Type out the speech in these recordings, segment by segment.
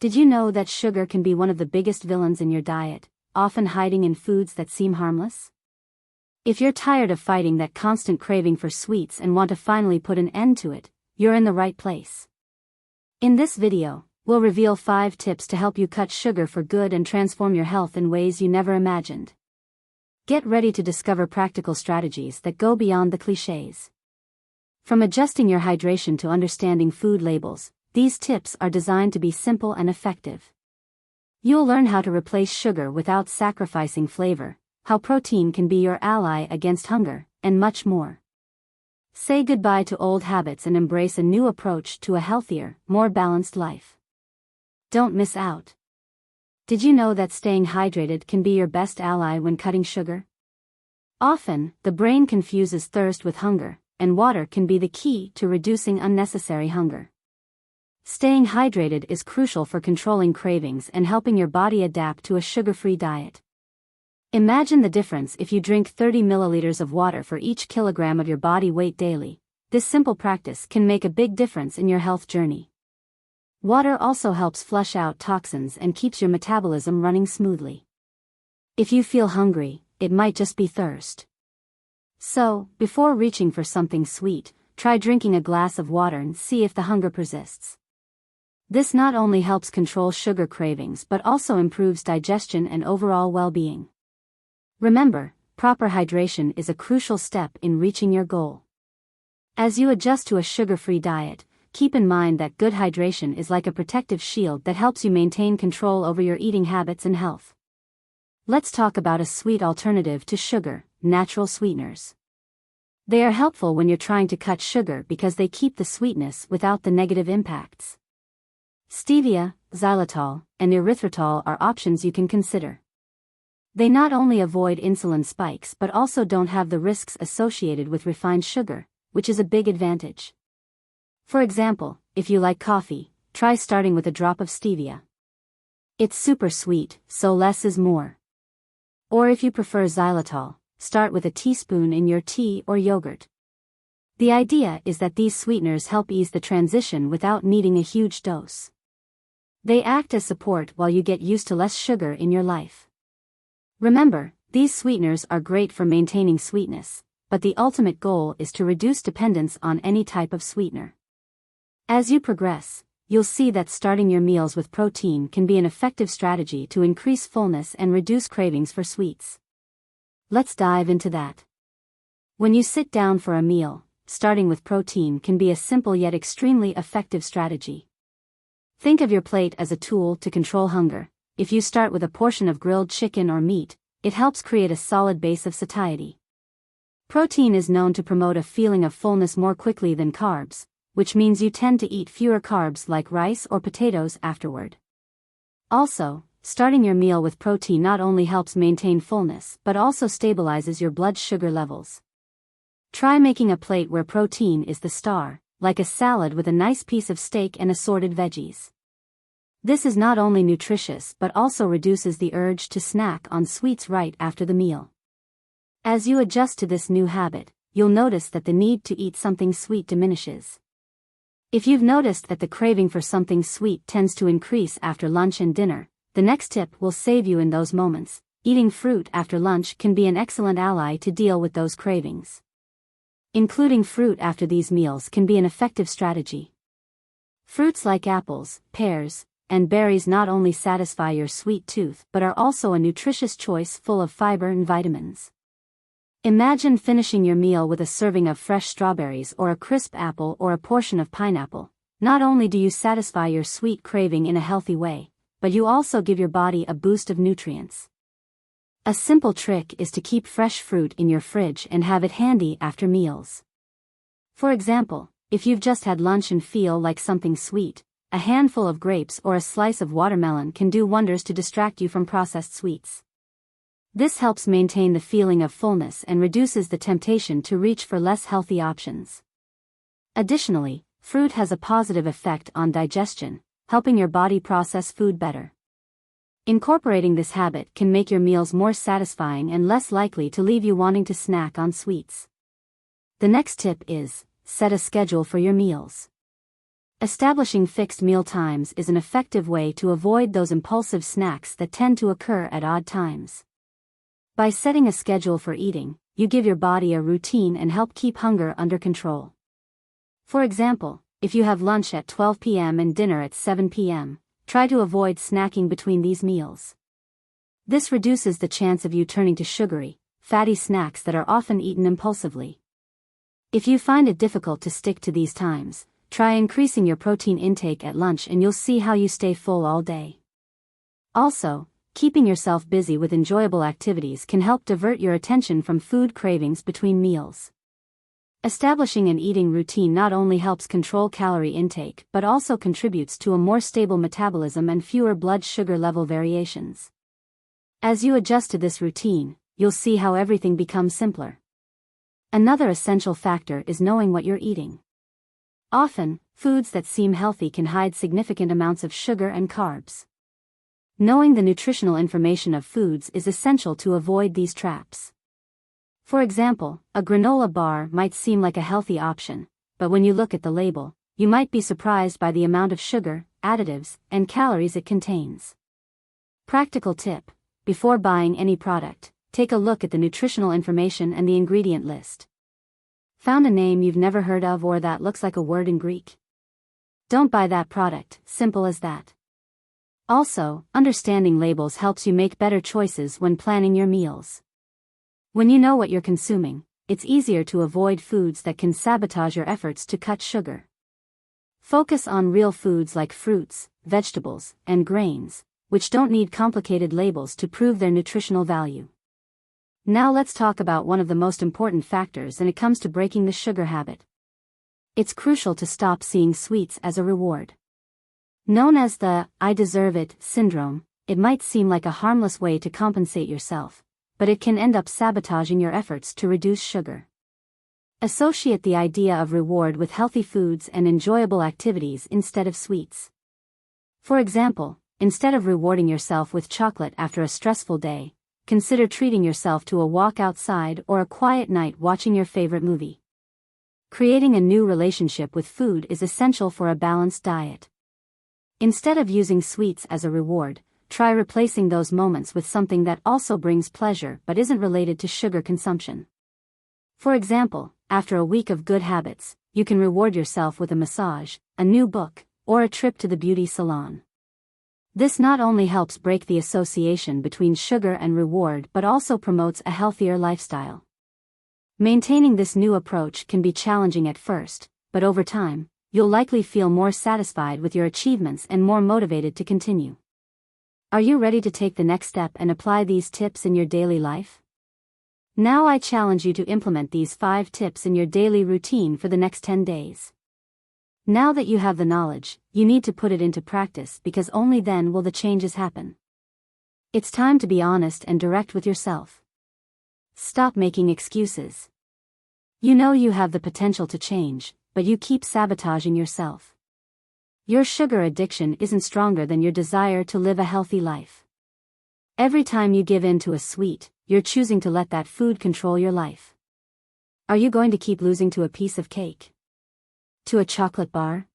Did you know that sugar can be one of the biggest villains in your diet, often hiding in foods that seem harmless? If you're tired of fighting that constant craving for sweets and want to finally put an end to it, you're in the right place. In this video, we'll reveal 5 tips to help you cut sugar for good and transform your health in ways you never imagined. Get ready to discover practical strategies that go beyond the clichés. From adjusting your hydration to understanding food labels, these tips are designed to be simple and effective. You'll learn how to replace sugar without sacrificing flavor, how protein can be your ally against hunger, and much more. Say goodbye to old habits and embrace a new approach to a healthier, more balanced life. Don't miss out. Did you know that staying hydrated can be your best ally when cutting sugar? Often, the brain confuses thirst with hunger, and water can be the key to reducing unnecessary hunger. Staying hydrated is crucial for controlling cravings and helping your body adapt to a sugar-free diet. Imagine the difference if you drink 30 milliliters of water for each kilogram of your body weight daily. This simple practice can make a big difference in your health journey. Water also helps flush out toxins and keeps your metabolism running smoothly. If you feel hungry, it might just be thirst. So, before reaching for something sweet, try drinking a glass of water and see if the hunger persists. This not only helps control sugar cravings but also improves digestion and overall well-being. Remember, proper hydration is a crucial step in reaching your goal. As you adjust to a sugar-free diet, keep in mind that good hydration is like a protective shield that helps you maintain control over your eating habits and health. Let's talk about a sweet alternative to sugar, natural sweeteners. They are helpful when you're trying to cut sugar because they keep the sweetness without the negative impacts. Stevia, xylitol, and erythritol are options you can consider. They not only avoid insulin spikes but also don't have the risks associated with refined sugar, which is a big advantage. For example, if you like coffee, try starting with a drop of stevia. It's super sweet, so less is more. Or if you prefer xylitol, start with a teaspoon in your tea or yogurt. The idea is that these sweeteners help ease the transition without needing a huge dose. They act as support while you get used to less sugar in your life. Remember, these sweeteners are great for maintaining sweetness, but the ultimate goal is to reduce dependence on any type of sweetener. As you progress, you'll see that starting your meals with protein can be an effective strategy to increase fullness and reduce cravings for sweets. Let's dive into that. When you sit down for a meal, starting with protein can be a simple yet extremely effective strategy. Think of your plate as a tool to control hunger. If you start with a portion of grilled chicken or meat, it helps create a solid base of satiety. Protein is known to promote a feeling of fullness more quickly than carbs, which means you tend to eat fewer carbs like rice or potatoes afterward. Also, starting your meal with protein not only helps maintain fullness but also stabilizes your blood sugar levels. Try making a plate where protein is the star, like a salad with a nice piece of steak and assorted veggies. This is not only nutritious but also reduces the urge to snack on sweets right after the meal. As you adjust to this new habit, you'll notice that the need to eat something sweet diminishes. If you've noticed that the craving for something sweet tends to increase after lunch and dinner, the next tip will save you in those moments. Eating fruit after lunch can be an excellent ally to deal with those cravings. Including fruit after these meals can be an effective strategy. Fruits like apples, pears, and berries not only satisfy your sweet tooth but are also a nutritious choice full of fiber and vitamins. Imagine finishing your meal with a serving of fresh strawberries or a crisp apple or a portion of pineapple. Not only do you satisfy your sweet craving in a healthy way, but you also give your body a boost of nutrients. A simple trick is to keep fresh fruit in your fridge and have it handy after meals. For example, if you've just had lunch and feel like something sweet, a handful of grapes or a slice of watermelon can do wonders to distract you from processed sweets. This helps maintain the feeling of fullness and reduces the temptation to reach for less healthy options. Additionally, fruit has a positive effect on digestion, helping your body process food better. Incorporating this habit can make your meals more satisfying and less likely to leave you wanting to snack on sweets. The next tip is, set a schedule for your meals. Establishing fixed meal times is an effective way to avoid those impulsive snacks that tend to occur at odd times. By setting a schedule for eating, you give your body a routine and help keep hunger under control. For example, if you have lunch at 12 p.m. and dinner at 7 p.m., try to avoid snacking between these meals. This reduces the chance of you turning to sugary, fatty snacks that are often eaten impulsively. If you find it difficult to stick to these times, try increasing your protein intake at lunch and you'll see how you stay full all day. Also, keeping yourself busy with enjoyable activities can help divert your attention from food cravings between meals. Establishing an eating routine not only helps control calorie intake but also contributes to a more stable metabolism and fewer blood sugar level variations. As you adjust to this routine, you'll see how everything becomes simpler. Another essential factor is knowing what you're eating. Often, foods that seem healthy can hide significant amounts of sugar and carbs. Knowing the nutritional information of foods is essential to avoid these traps. For example, a granola bar might seem like a healthy option, but when you look at the label, you might be surprised by the amount of sugar, additives, and calories it contains. Practical tip: before buying any product, take a look at the nutritional information and the ingredient list. Found a name you've never heard of or that looks like a word in Greek? Don't buy that product, simple as that. Also, understanding labels helps you make better choices when planning your meals. When you know what you're consuming, it's easier to avoid foods that can sabotage your efforts to cut sugar. Focus on real foods like fruits, vegetables, and grains, which don't need complicated labels to prove their nutritional value. Now let's talk about one of the most important factors when it comes to breaking the sugar habit. It's crucial to stop seeing sweets as a reward. Known as the "I deserve it" syndrome, it might seem like a harmless way to compensate yourself, but it can end up sabotaging your efforts to reduce sugar. Associate the idea of reward with healthy foods and enjoyable activities instead of sweets. For example, instead of rewarding yourself with chocolate after a stressful day, consider treating yourself to a walk outside or a quiet night watching your favorite movie. Creating a new relationship with food is essential for a balanced diet. Instead of using sweets as a reward, try replacing those moments with something that also brings pleasure but isn't related to sugar consumption. For example, after a week of good habits, you can reward yourself with a massage, a new book, or a trip to the beauty salon. This not only helps break the association between sugar and reward but also promotes a healthier lifestyle. Maintaining this new approach can be challenging at first, but over time, you'll likely feel more satisfied with your achievements and more motivated to continue. Are you ready to take the next step and apply these tips in your daily life? Now I challenge you to implement these 5 tips in your daily routine for the next 10 days. Now that you have the knowledge, you need to put it into practice because only then will the changes happen. It's time to be honest and direct with yourself. Stop making excuses. You know you have the potential to change, but you keep sabotaging yourself. Your sugar addiction isn't stronger than your desire to live a healthy life. Every time you give in to a sweet, you're choosing to let that food control your life. Are you going to keep losing to a piece of cake? To a chocolate bar?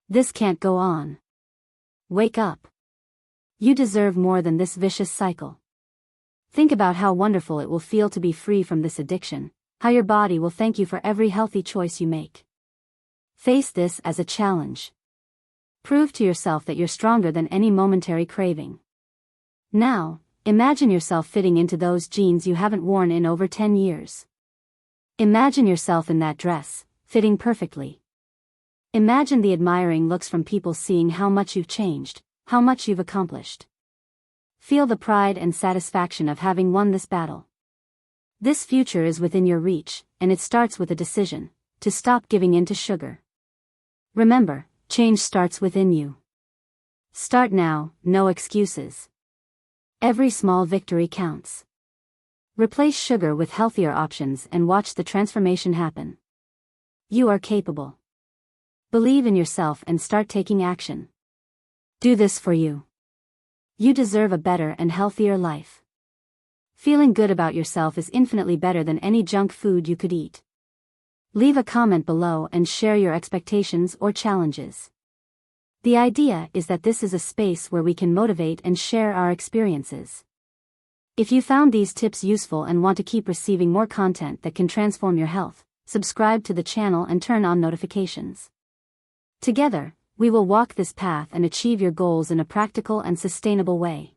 This can't go on. Wake up. You deserve more than this vicious cycle. Think about how wonderful it will feel to be free from this addiction, how your body will thank you for every healthy choice you make. Face this as a challenge. Prove to yourself that you're stronger than any momentary craving. Now, imagine yourself fitting into those jeans you haven't worn in over 10 years. Imagine yourself in that dress, fitting perfectly. Imagine the admiring looks from people seeing how much you've changed, how much you've accomplished. Feel the pride and satisfaction of having won this battle. This future is within your reach, and it starts with a decision: to stop giving in to sugar. Remember, change starts within you. Start now, no excuses. Every small victory counts. Replace sugar with healthier options and watch the transformation happen. You are capable. Believe in yourself and start taking action. Do this for you. You deserve a better and healthier life. Feeling good about yourself is infinitely better than any junk food you could eat. Leave a comment below and share your expectations or challenges. The idea is that this is a space where we can motivate and share our experiences. If you found these tips useful and want to keep receiving more content that can transform your health, subscribe to the channel and turn on notifications. Together, we will walk this path and achieve your goals in a practical and sustainable way.